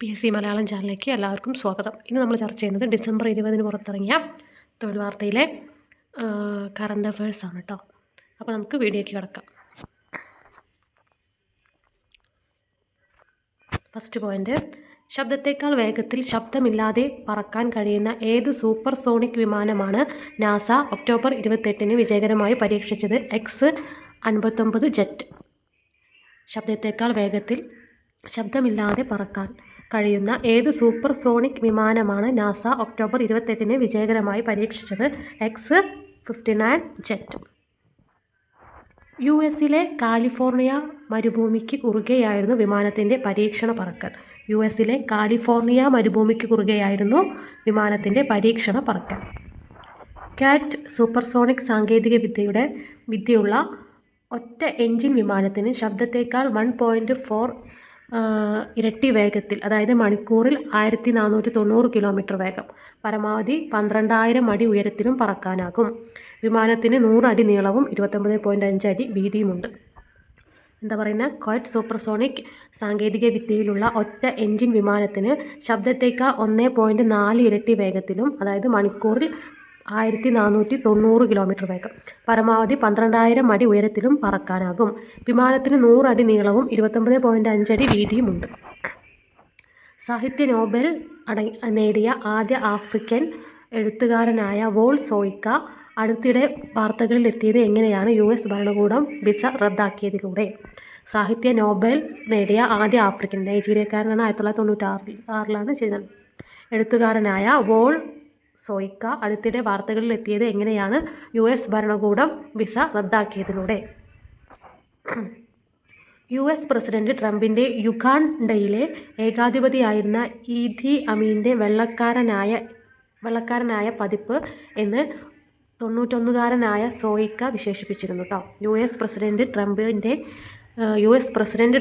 PSC Malayalam ചാനലിലേക്ക് എല്ലാവർക്കും സ്വാഗതം. ഇന്ന് നമ്മൾ ചർച്ച ചെയ്യുന്നത് ഡിസംബർ 20 പുറത്തിറങ്ങിയ തൊഴിൽ വാർത്തയിലെ കറണ്ട് അഫയേഴ്സ് ആണ് കേട്ടോ. അപ്പോൾ നമുക്ക് വീഡിയോയ്ക്ക് കിടക്കാം. ഫസ്റ്റ് പോയിന്റ്, ശബ്ദത്തേക്കാൾ വേഗത്തിൽ ശബ്ദമില്ലാതെ പറക്കാൻ കഴിയുന്ന ഏത് സൂപ്പർ സോണിക് വിമാനമാണ് നാസ ഒക്ടോബർ 28 വിജയകരമായി പരീക്ഷിച്ചത്? X-59 jet. ശബ്ദത്തേക്കാൾ വേഗത്തിൽ ശബ്ദമില്ലാതെ പറക്കാൻ കഴിയുന്ന ഏത് സൂപ്പർ സോണിക് വിമാനമാണ് നാസ ഒക്ടോബർ 28 വിജയകരമായി പരീക്ഷിച്ചത്? X-59 jet. US-ലെ കാലിഫോർണിയ മരുഭൂമിക്ക് കുറുകെയായിരുന്നു വിമാനത്തിൻ്റെ പരീക്ഷണ പറക്കൽ. US-ലെ കാലിഫോർണിയ മരുഭൂമിക്ക് കുറുകെയായിരുന്നു വിമാനത്തിൻ്റെ പരീക്ഷണ പറക്കൽ. കാറ്റ് സൂപ്പർസോണിക് സാങ്കേതിക വിദ്യയുള്ള ഒറ്റ എൻജിൻ വിമാനത്തിന് ശബ്ദത്തേക്കാൾ 1.4 ഇരട്ടി വേഗത്തിൽ, അതായത് മണിക്കൂറിൽ 1490 കിലോമീറ്റർ വേഗം, പരമാവധി 12,000 അടി ഉയരത്തിലും പറക്കാനാകും. വിമാനത്തിന് 100 അടി നീളവും 29.5 അടി വീതിയുമുണ്ട്. എന്താ പറയുന്നത്? ക്വാറ്റ് സൂപ്പർസോണിക് സാങ്കേതിക വിദ്യയിലുള്ള ഒറ്റ എൻജിൻ വിമാനത്തിന് ശബ്ദത്തേക്കാൾ 1.4 ഇരട്ടി വേഗത്തിലും, അതായത് മണിക്കൂറിൽ 1490 കിലോമീറ്റർ വേഗം, പരമാവധി 12,000 അടി ഉയരത്തിലും പറക്കാനാകും. വിമാനത്തിന് 100 അടി നീളവും 29.5 അടി വീതിയുമുണ്ട്. സാഹിത്യ നോബൽ നേടിയ ആദ്യ ആഫ്രിക്കൻ എഴുത്തുകാരനായ വോൾ സോയിക്ക അടുത്തിടെ വാർത്തകളിൽ എത്തിയത് എങ്ങനെയാണ്? US ഭരണകൂടം വിസ റദ്ദാക്കിയതിലൂടെ. സാഹിത്യ നോബൽ നേടിയ ആദ്യ ആഫ്രിക്കൻ, നൈജീരിയക്കാരനാണ്, 1996 ചെയ്തത്. എഴുത്തുകാരനായ വോൾ സോയിക്ക അടുത്തിടെ വാർത്തകളിൽ എത്തിയത് എങ്ങനെയാണ്? US ഭരണകൂടം വിസ റദ്ദാക്കിയതിലൂടെ. US പ്രസിഡന്റ് ട്രംപിൻ്റെ യുഗാണ്ടയിലെ ഏകാധിപതിയായിരുന്ന ഈദി അമീൻ്റെ വെള്ളക്കാരനായ പതിപ്പ് എന്ന് 91കാരനായ സോയിക്ക വിശേഷിപ്പിച്ചിരുന്നു കേട്ടോ. US പ്രസിഡന്റ്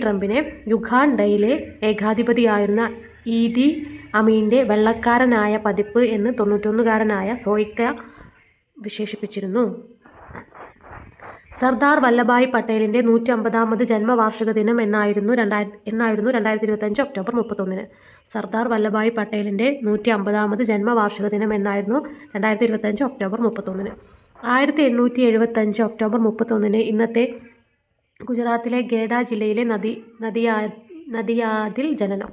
ട്രംപിനെ യുഗാണ്ടയിലെ ഏകാധിപതിയായിരുന്ന ഈദി അമീൻ്റെ വെള്ളക്കാരനായ പതിപ്പ് എന്ന് 91കാരനായ സോയിക്ക വിശേഷിപ്പിച്ചിരുന്നു. സർദാർ വല്ലഭായ് പട്ടേലിൻ്റെ 150ാമത് ജന്മവാർഷിക ദിനം എന്നായിരുന്നു 2025 ഒക്ടോബർ 31. സർദാർ വല്ലഭായ് പട്ടേലിൻ്റെ 150ാമത് ജന്മവാർഷിക ദിനം എന്നായിരുന്നു 2025 ഒക്ടോബർ 31. 1875 ഒക്ടോബർ 31 ഇന്നത്തെ ഗുജറാത്തിലെ ഗേഡ ജില്ലയിലെ നദിയാദിൽ ജനനം.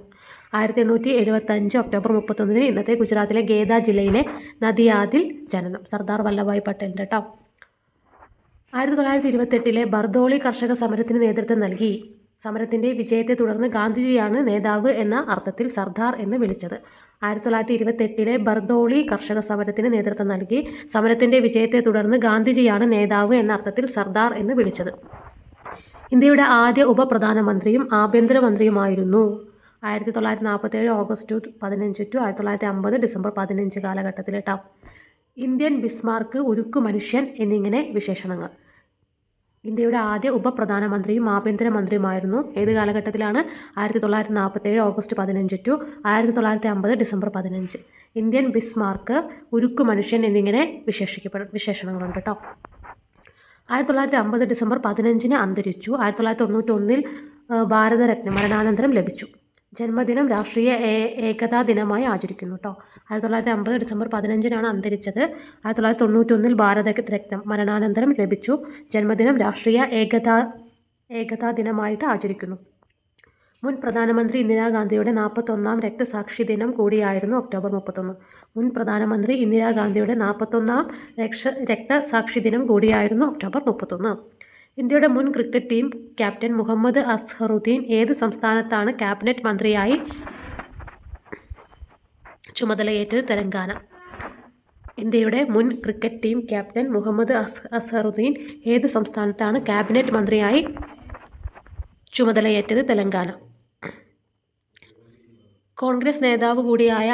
1875 ഒക്ടോബർ 31 ഇന്നത്തെ ഗുജറാത്തിലെ ഗേദ ജില്ലയിലെ നദിയാദിൽ ജനനം. സർദാർ വല്ലഭായ് പട്ടേലിൻ്റെ കേട്ടോ. 1928 ബർദോളി കർഷക സമരത്തിന് നേതൃത്വം നൽകി. സമരത്തിൻ്റെ വിജയത്തെ തുടർന്ന് ഗാന്ധിജിയാണ് നേതാവ് എന്ന അർത്ഥത്തിൽ സർദാർ എന്ന് വിളിച്ചത്. 1928 ബർദോളി കർഷക സമരത്തിന് നേതൃത്വം നൽകി. സമരത്തിൻ്റെ വിജയത്തെ തുടർന്ന് ഗാന്ധിജിയാണ് നേതാവ് എന്ന അർത്ഥത്തിൽ സർദാർ എന്ന് വിളിച്ചത്. ഇന്ത്യയുടെ ആദ്യ ഉപപ്രധാനമന്ത്രിയും ആഭ്യന്തരമന്ത്രിയുമായിരുന്നു. 1947 ഓഗസ്റ്റ് 15 to 1950 ഡിസംബർ 15 കാലഘട്ടത്തിലേട്ടാ. ഇന്ത്യൻ ബിസ്മാർക്ക്, ഉരുക്കു മനുഷ്യൻ എന്നിങ്ങനെ വിശേഷണങ്ങൾ. ഇന്ത്യയുടെ ആദ്യ ഉപപ്രധാനമന്ത്രിയും ആഭ്യന്തരമന്ത്രിയുമായിരുന്നു. ഏത് കാലഘട്ടത്തിലാണ്? 1947 August 15 to 1950 December 15. Indian Bismarck, ഉരുക്കു മനുഷ്യൻ എന്നിങ്ങനെ വിശേഷണങ്ങളുണ്ട് കേട്ടോ. 1950 ഡിസംബർ 15 അന്തരിച്ചു. 1991 ഭാരതരത്ന മരണാനന്തരം ലഭിച്ചു. ജന്മദിനം രാഷ്ട്രീയ ഏകതാ ദിനമായി ആചരിക്കുന്നു കേട്ടോ. 1950 ഡിസംബർ 15 അന്തരിച്ചത്. 1991 ഭാരതരത്ന മരണാനന്തരം ലഭിച്ചു. ജന്മദിനം രാഷ്ട്രീയ ഏകതാ ദിനമായിട്ട് ആചരിക്കുന്നു. മുൻ പ്രധാനമന്ത്രി ഇന്ദിരാഗാന്ധിയുടെ 41ാം രക്തസാക്ഷി ദിനം കൂടിയായിരുന്നു ഒക്ടോബർ 31. മുൻ പ്രധാനമന്ത്രി ഇന്ദിരാഗാന്ധിയുടെ 41ാം രക്തസാക്ഷി ദിനം കൂടിയായിരുന്നു ഒക്ടോബർ 31. ഇന്ത്യയുടെ മുൻ cricket team captain Mohammed Azharuddin ഏത് സംസ്ഥാനത്താണ് ക്യാബിനറ്റ് മന്ത്രിയായി ചുമതലയേറ്റത്? തെലങ്കാന. ഇന്ത്യയുടെ മുൻ cricket team captain Mohammed Azharuddin ഏത് സംസ്ഥാനത്താണ് ക്യാബിനറ്റ് മന്ത്രിയായി ചുമതലയേറ്റത്? തെലങ്കാന. കോൺഗ്രസ് നേതാവ് കൂടിയായ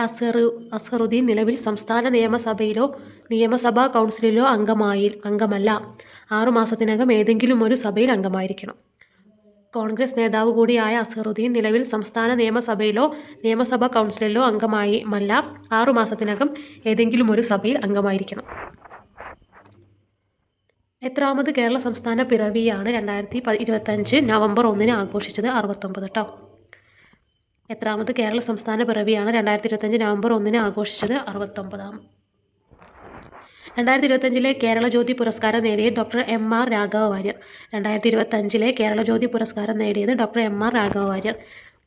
അസ്ഹറുദ്ദീൻ നിലവിൽ സംസ്ഥാന നിയമസഭയിലോ നിയമസഭാ കൗൺസിലിലോ അംഗമല്ല. 6 മാസത്തിനകം ഏതെങ്കിലും ഒരു സഭയിൽ അംഗമായിരിക്കണം. കോൺഗ്രസ് നേതാവ് കൂടിയായ അസ്ഹറുദ്ദീൻ നിലവിൽ സംസ്ഥാന നിയമസഭയിലോ നിയമസഭാ കൗൺസിലിലോ അംഗമല്ല. 6 മാസത്തിനകം ഏതെങ്കിലും ഒരു സഭയിൽ അംഗമായിരിക്കണം. എത്രാമത് കേരള സംസ്ഥാന പിറവിയാണ് 2025 നവംബർ 1 ആഘോഷിച്ചത്? 69 കേട്ടോ. എത്രാമത് കേരള സംസ്ഥാന പിറവിയാണ് 2025 നവംബർ 1 ആഘോഷിച്ചത്? 69. 2025 കേരള ജ്യോതി പുരസ്കാരം നേടിയത് ഡോക്ടർ M.R. രാഘവ വാര്യർ. 2025 കേരള ജ്യോതി പുരസ്കാരം നേടിയത് doctor M.R. Raghava Warrier.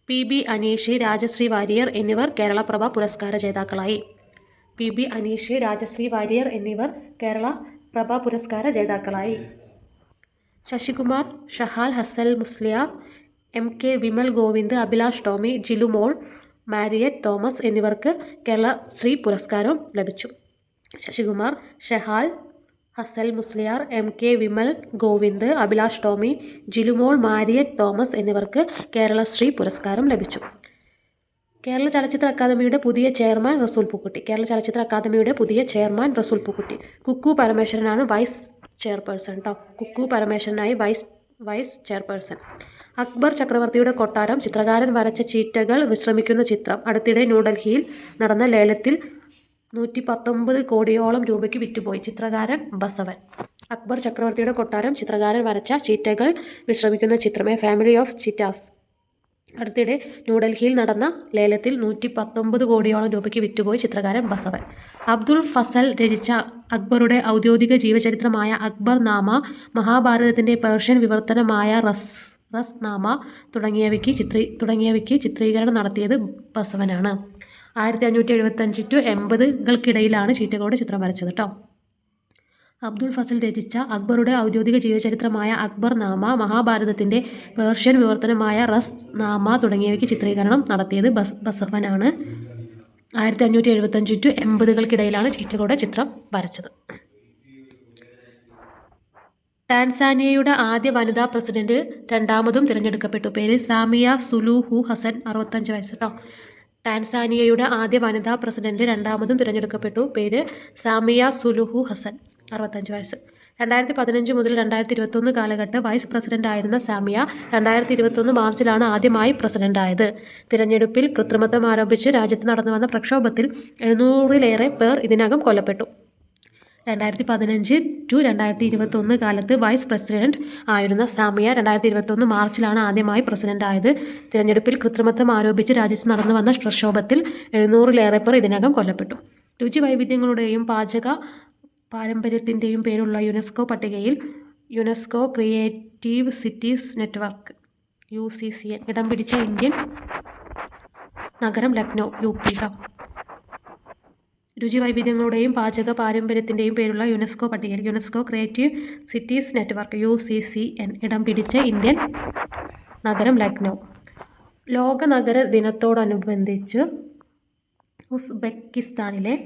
P.B. Aneesh, Rajasree Warrier എന്നിവർ കേരളപ്രഭ പുരസ്കാര ജേതാക്കളായി. P.B. അനീഷ്, രാജശ്രീ വാര്യർ എന്നിവർ കേരളപ്രഭ പുരസ്കാര ജേതാക്കളായി. ശശികുമാർ, ഷഹാൽ ഹസൽ മുസ്ലിയാർ, M.K. വിമൽ ഗോവിന്ദ്, അഭിലാഷ് ടോമി, ജിലുമോൾ, മാരിയറ്റ് തോമസ് എന്നിവർക്ക് കേരളശ്രീ പുരസ്കാരവും ലഭിച്ചു. ശശികുമാർ, ഷഹാൽ ഹസൽ മുസ്ലിയാർ, M.K. വിമൽ ഗോവിന്ദ്, അഭിലാഷ് ടോമി, ജിലുമോൾ, മാരിയറ്റ് തോമസ് എന്നിവർക്ക് കേരളശ്രീ പുരസ്കാരം ലഭിച്ചു. കേരള ചലച്ചിത്ര അക്കാദമിയുടെ പുതിയ ചെയർമാൻ റസൂൽ പൂക്കുട്ടി. കേരള ചലച്ചിത്ര അക്കാദമിയുടെ പുതിയ ചെയർമാൻ റസൂൽ പൂക്കുട്ടി. കുക്കു പരമേശ്വരനാണ് വൈസ് ചെയർപേഴ്സൺ കേട്ടോ. കുക്കു പരമേശ്വരനായി വൈസ് ചെയർപേഴ്സൺ. അക്ബർ ചക്രവർത്തിയുടെ കൊട്ടാരം ചിത്രകാരൻ വരച്ച ചീറ്റകൾ വിശ്രമിക്കുന്ന ചിത്രം അടുത്തിടെ ന്യൂഡൽഹിയിൽ നടന്ന ലേലത്തിൽ 119 കോടിയോളം രൂപയ്ക്ക് വിറ്റുപോയി. ചിത്രകാരൻ ബസവൻ. അക്ബർ ചക്രവർത്തിയുടെ കൊട്ടാരം ചിത്രകാരൻ വരച്ച ചീറ്റകൾ വിശ്രമിക്കുന്ന ചിത്രം, എ ഫാമിലി ഓഫ് ചീറ്റാസ്, അടുത്തിടെ ന്യൂഡൽഹിയിൽ നടന്ന ലേലത്തിൽ 119 കോടിയോളം രൂപയ്ക്ക് വിറ്റുപോയി. ചിത്രകാരൻ ബസവൻ. അബ്ദുൾ ഫസൽ രചിച്ച അക്ബറുടെ ഔദ്യോഗിക ജീവചരിത്രമായ അക്ബർ നാമ, മഹാഭാരതത്തിൻ്റെ പേർഷ്യൻ വിവർത്തനമായ റസ്നാമ തുടങ്ങിയവയ്ക്ക് ചിത്രീകരണം നടത്തിയത് ബസവനാണ്. 1575 to 80 ചീറ്റകളുടെ ചിത്രം വരച്ചത് കേട്ടോ. അബ്ദുൾ ഫസൽ രചിച്ച അക്ബറുടെ ഔദ്യോഗിക ജീവചരിത്രമായ അക്ബർ നാമ, മഹാഭാരതത്തിൻ്റെ പേർഷ്യൻ വിവർത്തനമായ റസ്നാമ തുടങ്ങിയവയ്ക്ക് ചിത്രീകരണം നടത്തിയത് ബസവനാണ്. 1575 to 80 ചീറ്റകളുടെ ചിത്രം വരച്ചത്. ടാൻസാനിയയുടെ ആദ്യ വനിതാ പ്രസിഡന്റ് രണ്ടാമതും തിരഞ്ഞെടുക്കപ്പെട്ടു. പേര് സാമിയ സുലൂഹു ഹസൻ, 65 വയസ്സ് കേട്ടോ. ടാൻസാനിയയുടെ ആദ്യ വനിതാ പ്രസിഡന്റ് രണ്ടാമതും തിരഞ്ഞെടുക്കപ്പെട്ടു. പേര് സാമിയ സുലുഹു ഹസൻ, 65 വയസ്സ്. 2015 മുതൽ 2021 കാലഘട്ട വൈസ് പ്രസിഡന്റ് ആയിരുന്ന സാമിയ 2021 മാർച്ചിലാണ് ആദ്യമായി പ്രസിഡന്റായത്. തിരഞ്ഞെടുപ്പിൽ കൃത്രിമത്വം ആരോപിച്ച് രാജ്യത്ത് നടന്നുവന്ന പ്രക്ഷോഭത്തിൽ 700-ലേറെ പേർ ഇതിനകം കൊല്ലപ്പെട്ടു. 2015 to 2021 കാലത്ത് വൈസ് പ്രസിഡന്റ് ആയിരുന്ന സാമിയ 2021 മാർച്ചിലാണ് ആദ്യമായി പ്രസിഡന്റായത്. തിരഞ്ഞെടുപ്പിൽ കൃത്രിമത്വം ആരോപിച്ച് രാജ്യത്ത് നടന്നു വന്ന പ്രക്ഷോഭത്തിൽ 700-ലേറെ പേർ ഇതിനകം കൊല്ലപ്പെട്ടു. രുചി വൈവിധ്യങ്ങളുടെയും പാചക പാരമ്പര്യത്തിൻ്റെയും പേരുള്ള യുനെസ്കോ പട്ടികയിൽ UNESCO creative cities network UCCN ഇടം പിടിച്ച ഇന്ത്യൻ നഗരം ലക്നൗ, UP. രുചി വൈവിധ്യങ്ങളുടെയും പാചക പാരമ്പര്യത്തിൻ്റെയും പേരുള്ള യുനെസ്കോ പട്ടികയിൽ UNESCO creative cities network UCCN ഇടം പിടിച്ച ഇന്ത്യൻ നഗരം ലക്നൗ. ലോക നഗര ദിനത്തോടനുബന്ധിച്ച് ഉസ്ബെക്കിസ്ഥാനിലെ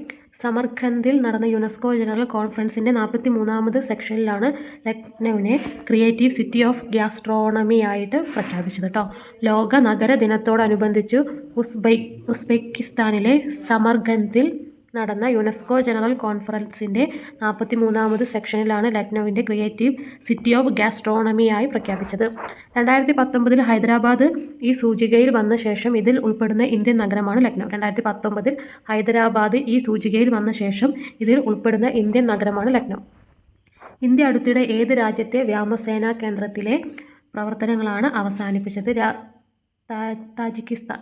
സമർഖന്ദിൽ നടന്ന യുനെസ്കോ ജനറൽ കോൺഫറൻസിൻ്റെ 43ാമത് സെക്ഷനിലാണ് ലക്നൌവിനെ ക്രിയേറ്റീവ് സിറ്റി ഓഫ് ഗ്യാസ്ട്രോണമിയായിട്ട് പ്രഖ്യാപിച്ചത് കേട്ടോ. ലോക നഗര ദിനത്തോടനുബന്ധിച്ച് ഉസ്ബെക്കിസ്ഥാനിലെ സമർഖന്ദിൽ നടന്ന യുനെസ്കോ ജനറൽ കോൺഫറൻസിൻ്റെ 43ാമത് സെക്ഷനിലാണ് ലക്നൌവിൻ്റെ ക്രിയേറ്റീവ് സിറ്റി ഓഫ് ഗ്യാസ്ട്രോണമിയായി പ്രഖ്യാപിച്ചത്. 2019 ഹൈദരാബാദ് ഈ സൂചികയിൽ വന്ന ശേഷം ഇതിൽ ഉൾപ്പെടുന്ന ഇന്ത്യൻ നഗരമാണ് ലക്നൗ. 2019 ഹൈദരാബാദ് ഈ സൂചികയിൽ വന്ന ശേഷം ഇതിൽ ഉൾപ്പെടുന്ന ഇന്ത്യൻ നഗരമാണ് ലക്നൗ. ഇന്ത്യ അടുത്തിടെ ഏത് രാജ്യത്തെ വ്യോമസേനാ കേന്ദ്രത്തിലെ പ്രവർത്തനങ്ങളാണ് അവസാനിപ്പിച്ചത്? താജിക്കിസ്ഥാൻ.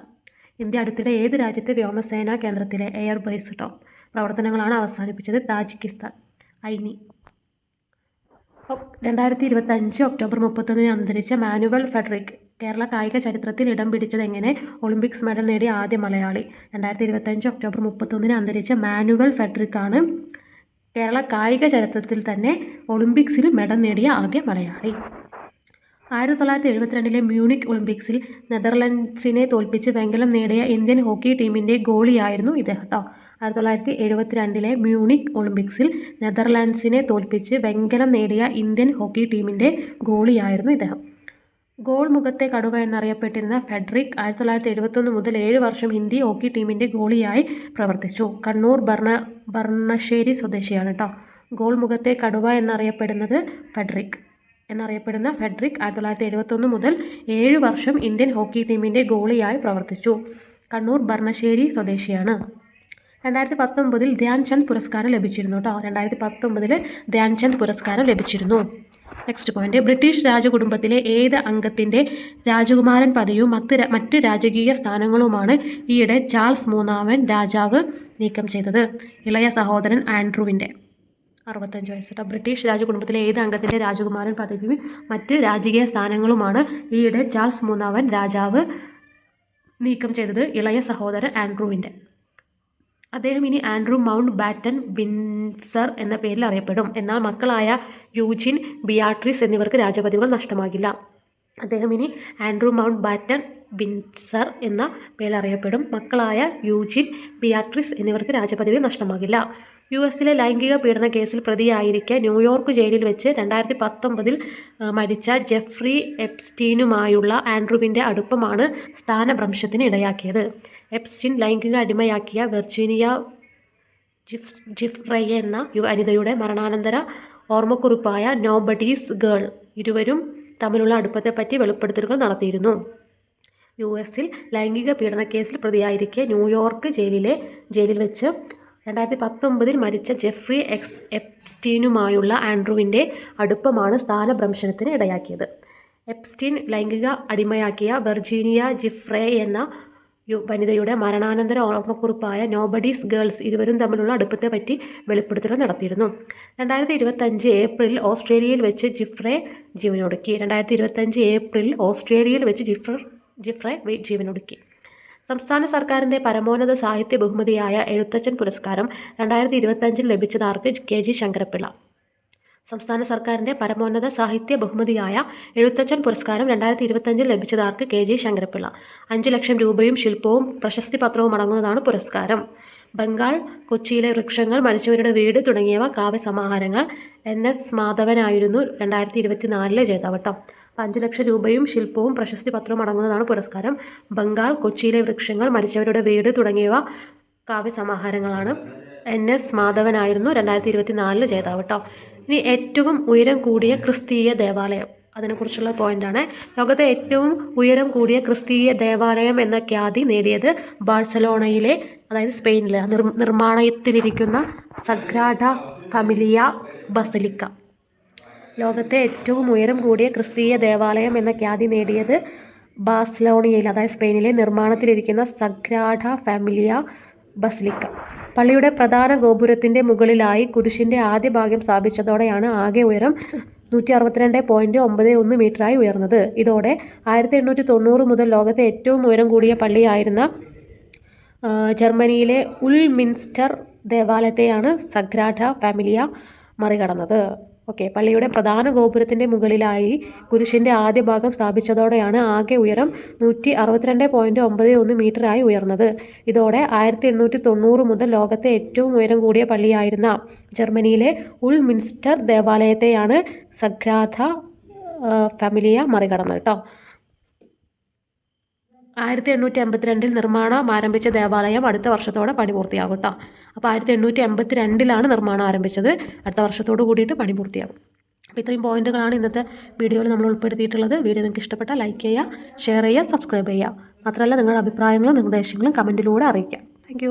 ഇന്ത്യ അടുത്തിടെ ഏത് രാജ്യത്തെ വ്യോമസേനാ കേന്ദ്രത്തിലെ എയർബേസ് കേട്ടോ പ്രവർത്തനങ്ങളാണ് അവസാനിപ്പിച്ചത്? താജിക്കിസ്ഥാൻ. ഐനി. 2025 ഒക്ടോബർ 31 അന്തരിച്ച മാനുവൽ ഫെഡറിക് കേരള കായിക ചരിത്രത്തിൽ ഇടം പിടിച്ചത് എങ്ങനെ? ഒളിമ്പിക്സ് മെഡൽ നേടിയ ആദ്യ മലയാളി. 2025 ഒക്ടോബർ 31 അന്തരിച്ച മാനുവൽ ഫെഡറിക് ആണ് കേരള കായിക ചരിത്രത്തിൽ തന്നെ ഒളിമ്പിക്സിൽ മെഡൽ നേടിയ ആദ്യ മലയാളി. 1972 മ്യൂണിക് ഒളിമ്പിക്സിൽ നെതർലൻഡ്സിനെ തോൽപ്പിച്ച് വെങ്കലം നേടിയ ഇന്ത്യൻ ഹോക്കി ടീമിൻ്റെ ഗോളിയായിരുന്നു ഇദ്ദേഹം കേട്ടോ. 1972 മ്യൂണിക് ഒളിമ്പിക്സിൽ നെതർലാൻഡ്സിനെ തോൽപ്പിച്ച് വെങ്കലം നേടിയ ഇന്ത്യൻ ഹോക്കി ടീമിൻ്റെ ഗോളിയായിരുന്നു ഇദ്ദേഹം. ഗോൾ മുഖത്തെ കടുവ എന്നറിയപ്പെട്ടിരുന്ന ഫെഡറിക് 1971 മുതൽ 7 വർഷം ഹിന്ദി ഹോക്കി ടീമിൻ്റെ ഗോളിയായി പ്രവർത്തിച്ചു. കണ്ണൂർ ബർണശ്ശേരി സ്വദേശിയാണ് കേട്ടോ. ഗോൾ മുഖത്തെ കടുവ എന്നറിയപ്പെടുന്ന ഫെഡറിക് 1971 മുതൽ 7 വർഷം ഇന്ത്യൻ ഹോക്കി ടീമിൻ്റെ ഗോളിയായി പ്രവർത്തിച്ചു. കണ്ണൂർ ബർണശ്ശേരി സ്വദേശിയാണ്. 2019 ധ്യാൻ ചന്ദ് പുരസ്കാരം ലഭിച്ചിരുന്നു കേട്ടോ. 2019 ധ്യാൻ ചന്ദ് പുരസ്കാരം ലഭിച്ചിരുന്നു. നെക്സ്റ്റ് പോയിന്റ്, ബ്രിട്ടീഷ് രാജകുടുംബത്തിലെ ഏത് അംഗത്തിൻ്റെ രാജകുമാരൻ പദവിയും മറ്റ് രാജകീയ സ്ഥാനങ്ങളുമാണ് ഈയിടെ ചാൾസ് മൂന്നാമൻ രാജാവ് നീക്കം ചെയ്തത്? ഇളയ സഹോദരൻ ആൻഡ്രൂവിൻ്റെ. 65 വയസ്സ്. ബ്രിട്ടീഷ് രാജകുടുംബത്തിലെ ഏത് അംഗത്തിൻ്റെ രാജകുമാരൻ പദവിയും മറ്റ് രാജകീയ സ്ഥാനങ്ങളുമാണ് ഈയിടെ ചാൾസ് മൂന്നാമൻ രാജാവ് നീക്കം ചെയ്തത്? ഇളയ സഹോദരൻ ആൻഡ്രൂവിൻ്റെ. അദ്ദേഹം ഇനി ആൻഡ്രൂ മൗണ്ട് ബാറ്റൻ വിൻസർ എന്ന പേരിൽ അറിയപ്പെടും. എന്നാൽ മക്കളായ യൂജിൻ, ബിയാട്രിസ് എന്നിവർക്ക് രാജപദവികൾ നഷ്ടമാകില്ല. അദ്ദേഹം ഇനി ആൻഡ്രൂ മൗണ്ട് ബാറ്റൻ വിൻസർ എന്ന പേരിൽ അറിയപ്പെടും. മക്കളായ യൂജിൻ, ബിയാട്രിസ് എന്നിവർക്ക് രാജപദവി നഷ്ടമാകില്ല. US-ലെ ലൈംഗിക പീഡന കേസിൽ പ്രതിയായിരിക്കെ ന്യൂയോർക്ക് ജയിലിൽ വെച്ച് 2019 മരിച്ച ജെഫ്രി എപ്സ്റ്റീനുമായുള്ള ആൻഡ്രൂവിൻ്റെ അടുപ്പമാണ് സ്ഥാനഭ്രംശത്തിന് ഇടയാക്കിയത്. എപ്സ്റ്റീൻ ലൈംഗിക അടിമയാക്കിയ വെർജീനിയ ജിഫ്രയെ എന്ന വനിതയുടെ മരണാനന്തര ഓർമ്മക്കുറിപ്പായ നോബഡീസ് ഗേൾ ഇരുവരും തമ്മിലുള്ള അടുപ്പത്തെപ്പറ്റി വെളിപ്പെടുത്തലുകൾ നടത്തിയിരുന്നു. US-ൽ ലൈംഗിക പീഡനക്കേസിൽ പ്രതിയായിരിക്കെ ന്യൂയോർക്ക് ജയിലിൽ വെച്ച് 2019 മരിച്ച ജെഫ്രി എപ്സ്റ്റീനുമായുള്ള ആൻഡ്രൂവിൻ്റെ അടുപ്പമാണ് സ്ഥാനഭ്രംശനത്തിന് ഇടയാക്കിയത്. എപ്സ്റ്റീൻ ലൈംഗിക അടിമയാക്കിയ വെർജീനിയ ജിഫ്രെ എന്ന വനിതയുടെ മരണാനന്തര ഓർമ്മക്കുറിപ്പായ നോബഡീസ് ഗേൾസ് ഇരുവരും തമ്മിലുള്ള അടുപ്പത്തെപ്പറ്റി വെളിപ്പെടുത്തൽ നടത്തിയിരുന്നു. 2025 ഏപ്രിലിൽ ഓസ്ട്രേലിയയിൽ വെച്ച് ജിഫ്രെ ജീവനൊടുക്കി. 2025 ഏപ്രിലിൽ ഓസ്ട്രേലിയയിൽ വെച്ച് ജിഫ്രെ ജീവനൊടുക്കി. സംസ്ഥാന സർക്കാരിൻ്റെ പരമോന്നത സാഹിത്യ ബഹുമതിയായ എഴുത്തച്ഛൻ പുരസ്കാരം 2025 ലഭിച്ചതാർക്ക്? KG ശങ്കരപ്പിള്ള. സംസ്ഥാന സർക്കാരിൻ്റെ പരമോന്നത സാഹിത്യ ബഹുമതിയായ എഴുത്തച്ഛൻ പുരസ്കാരം 2025 ലഭിച്ചതാർക്ക്? KG ശങ്കരപ്പിള്ള. 5 ലക്ഷം രൂപയും ശില്പവും പ്രശസ്തി പത്രവും അടങ്ങുന്നതാണ് പുരസ്കാരം. ബംഗാൾ, കൊച്ചിയിലെ വൃക്ഷങ്ങൾ, മരിച്ചവരുടെ വീട് തുടങ്ങിയവ കാവ്യസമാഹാരങ്ങൾ. NS മാധവനായിരുന്നു 2024 ജേതാവ് കേട്ടോ. 5 ലക്ഷം രൂപയും ശില്പവും പ്രശസ്തി പത്രവും അടങ്ങുന്നതാണ് പുരസ്കാരം. ബംഗാൾ, കൊച്ചിയിലെ വൃക്ഷങ്ങൾ, മരിച്ചവരുടെ വീട് തുടങ്ങിയവ കാവ്യസമാഹാരങ്ങളാണ്. NS മാധവനായിരുന്നു 2024 ജേതാവ് കേട്ടോ. ഇനി ഏറ്റവും ഉയരം കൂടിയ ക്രിസ്തീയ ദേവാലയം, അതിനെക്കുറിച്ചുള്ള പോയിൻ്റാണ്. ലോകത്തെ ഏറ്റവും ഉയരം കൂടിയ ക്രിസ്തീയ ദേവാലയം എന്ന ഖ്യാതി നേടിയത് ബാഴ്സലോണയിലെ, അതായത് സ്പെയിനിലെ നിർമ്മാണത്തിലിരിക്കുന്ന സഗ്രാഡ ഫാമിലിയ ബസിലിക്ക. ലോകത്തെ ഏറ്റവും ഉയരം കൂടിയ ക്രിസ്തീയ ദേവാലയം എന്ന ഖ്യാതി നേടിയത് ബാഴ്സലോണയിൽ, അതായത് സ്പെയിനിലെ നിർമ്മാണത്തിലിരിക്കുന്ന സഗ്രാഡ ഫാമിലിയ ബസിലിക്ക. പള്ളിയുടെ പ്രധാന ഗോപുരത്തിൻ്റെ മുകളിലായി കുരിശിൻ്റെ ആദ്യ ഭാഗം സ്ഥാപിച്ചതോടെയാണ് ആകെ ഉയരം 162.91 മീറ്ററായി ഉയർന്നത്. ഇതോടെ 1890 മുതൽ ലോകത്തെ ഏറ്റവും ഉയരം കൂടിയ പള്ളിയായിരുന്ന ജർമ്മനിയിലെ ഉൾമിൻസ്റ്റർ ദേവാലയത്തെയാണ് സഗ്രാഡ ഫാമിലിയ മറികടന്നത്. പള്ളിയുടെ പ്രധാന ഗോപുരത്തിൻ്റെ മുകളിലായി കുരിശിൻ്റെ ആദ്യ ഭാഗം സ്ഥാപിച്ചതോടെയാണ് ആകെ ഉയരം 162.91 മീറ്ററായി ഉയർന്നത്. ഇതോടെ 1890 മുതൽ ലോകത്തെ ഏറ്റവും ഉയരം കൂടിയ പള്ളിയായിരുന്ന ജർമ്മനിയിലെ ഉൾമിൻസ്റ്റർ ദേവാലയത്തെയാണ് സഗ്രാഡ ഫാമിലിയ മറികടന്നത് കേട്ടോ. 1882 നിർമ്മാണം ആരംഭിച്ച ദേവാലയം അടുത്ത വർഷത്തോടെ പണി പൂർത്തിയാകും കേട്ടോ. അപ്പോൾ 1882 നിർമ്മാണം ആരംഭിച്ചത്, അടുത്ത വർഷത്തോട് കൂടിയിട്ട് പണി പൂർത്തിയാകും. അപ്പോൾ ഇത്രയും പോയിന്റുകളാണ് ഇന്നത്തെ വീഡിയോയിൽ നമ്മൾ ഉൾപ്പെടുത്തിയിട്ടുള്ളത്. വീഡിയോ നിങ്ങൾക്ക് ഇഷ്ടപ്പെട്ടാൽ ലൈക്ക് ചെയ്യുക, ഷെയർ ചെയ്യുക, സബ്സ്ക്രൈബ് ചെയ്യുക. മാത്രമല്ല നിങ്ങളുടെ അഭിപ്രായങ്ങളും നിർദ്ദേശങ്ങളും കമൻറ്റിലൂടെ അറിയിക്കുക. താങ്ക്